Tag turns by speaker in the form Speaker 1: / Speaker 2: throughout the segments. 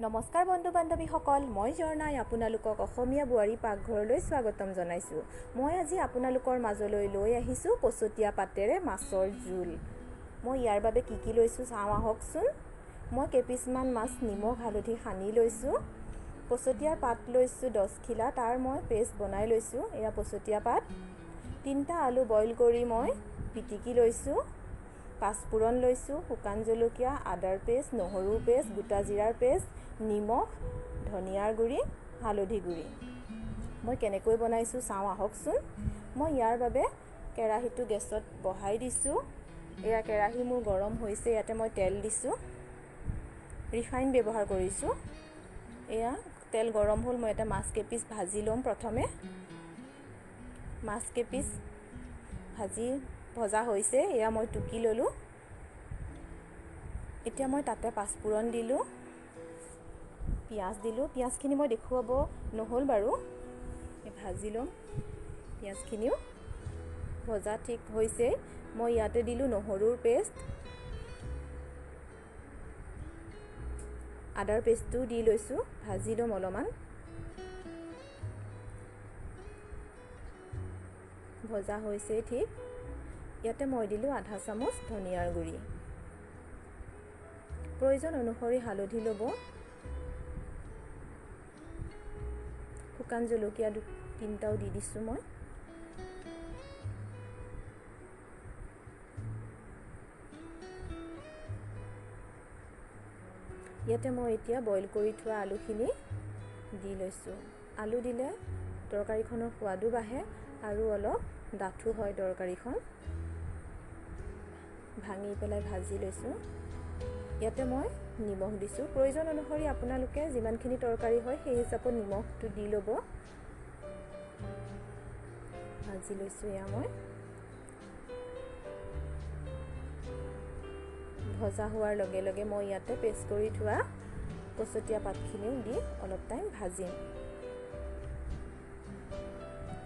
Speaker 1: নমস্কাৰ বন্ধু বান্ধৱীসকল, মই জৰ্ণাই আপোনালোকক অসমীয়া বোৱাৰী পাকঘৰলৈ স্বাগতম জনাইছোঁ। মই আজি আপোনালোকৰ মাজলৈ লৈ আহিছোঁ পচতীয়া পাতেৰে মাছৰ জোল। মই ইয়াৰ বাবে কি লৈছোঁ চাওঁ আহকচোন। মই কেইপিচমান মাছ নিমখ হালধি সানি লৈছোঁ। পচতীয়াৰ পাত লৈছোঁ 10 খিলা, তাৰ মই পেষ্ট বনাই লৈছোঁ। এয়া পচতীয়া পাত। 3টা আলু বইল কৰি মই পিটিকি লৈছোঁ। পাঁচফোৰণ লৈছোঁ, শুকান জলকীয়া, আদাৰ পেষ্ট, নহৰুৰ পেষ্ট, গোটা জিৰাৰ পেষ্ট, নিমখ, ধনিয়াৰ গুড়ি, হালধি গুড়ি। মই কেনেকৈ বনাইছোঁ চাওঁ আহকচোন। মই ইয়াৰ বাবে কেৰাহীটো গেছত বহাই দিছোঁ। এয়া কেৰাহী মোৰ গৰম হৈছে, ইয়াতে মই তেল দিছোঁ। ৰিফাইন ব্যৱহাৰ কৰিছোঁ। এয়া তেল গৰম হ'ল, মই এটা মাছ কেইপিচ ভাজি ল'ম। প্ৰথমে মাছ কেইপিচ ভজা হৈছে, এয়া মই টুকি ল'লোঁ। এতিয়া মই তাতে পাঁচফোৰণ দিলোঁ, পিঁয়াজ দিলোঁ। পিঁয়াজখিনি মই দেখুৱাব নহ'ল বাৰু, ভাজি ল'ম। পিঁয়াজখিনিও ভজা ঠিক হৈছে। মই ইয়াতে দিলোঁ নহৰুৰ পেষ্ট, আদাৰ পেষ্টটো দি লৈছোঁ। ভাজি ল'ম অলপমান। ভজা হৈছে ঠিক। ইয়াতে মই দিলোঁ আধা চামুচ ধনিয়াৰ গুড়ি। প্ৰয়োজন অনুসৰি হালধি ল'ব। শুকান জলকীয়া 3টাও দি দিছোঁ মই। ইয়াতে মই এতিয়া বইল কৰি থোৱা আলুখিনি দি লৈছোঁ। আলু দিলে তৰকাৰীখনৰ সোৱাদো বাঢ়ে আৰু অলপ ডাঠো হয় তৰকাৰীখন। ভাঙি পেলাই ভাজি লৈছোঁ। ইয়াতে মই নিমখ দিছোঁ। প্ৰয়োজন অনুসৰি আপোনালোকে যিমানখিনি তৰকাৰী হয় সেই হিচাপত নিমখটো দি ল'ব। ভাজি লৈছোঁ এয়া মই। ভজা হোৱাৰ লগে লগে মই ইয়াতে পেষ্ট কৰি থোৱা পচতীয়া পাতখিনিও দি অলপ টাইম ভাজিম।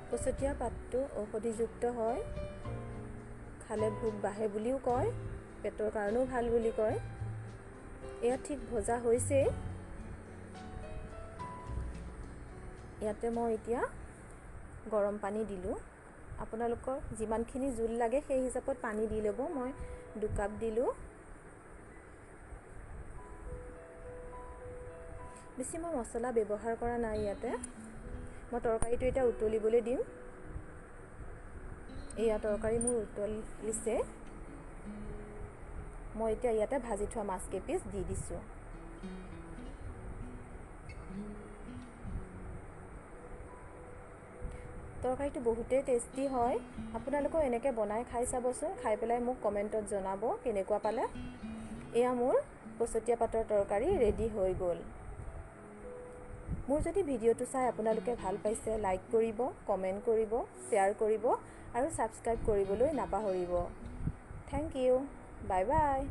Speaker 1: পচতীয়া পাতটো ঔষধিযুক্ত হয়, খালে ভোক বাঢ়ে বুলিও কয়, পেটৰ কাৰণেও ভাল বুলি কয়। এয়া ঠিক ভজা হৈছে। ইয়াতে মই এতিয়া গৰম পানী দিলোঁ। আপোনালোকৰ যিমানখিনি জোল লাগে সেই হিচাপত পানী দি ল'ব। মই 2 কাপ দিলোঁ। বেছি মই মছলা ব্যৱহাৰ কৰা নাই ইয়াতে। মই তৰকাৰীটো এতিয়া উতলিবলৈ দিম। এয়া তৰকাৰী মোৰ উতলিছে। মই এতিয়া ইয়াতে ভাজি থোৱা মাছ কেইপিচ দি দিছোঁ। তৰকাৰীটো বহুতেই টেষ্টি হয়। আপোনালোকেও এনেকৈ বনাই খাই চাবচোন। খাই পেলাই মোক কমেণ্টত জনাব কেনেকুৱা পালে। এয়া মোৰ পচতীয়া পাতৰ তৰকাৰী ৰেডি হৈ গ'ল। মোৰ যদি ভিডিঅ'টো চাই আপোনালোকে ভাল পাইছে, লাইক কৰিব, কমেণ্ট কৰিব, শ্বেয়াৰ কৰিব আৰু ছাবস্ক্ৰাইব কৰিবলৈ নাপাহৰিব। Thank you. Bye by.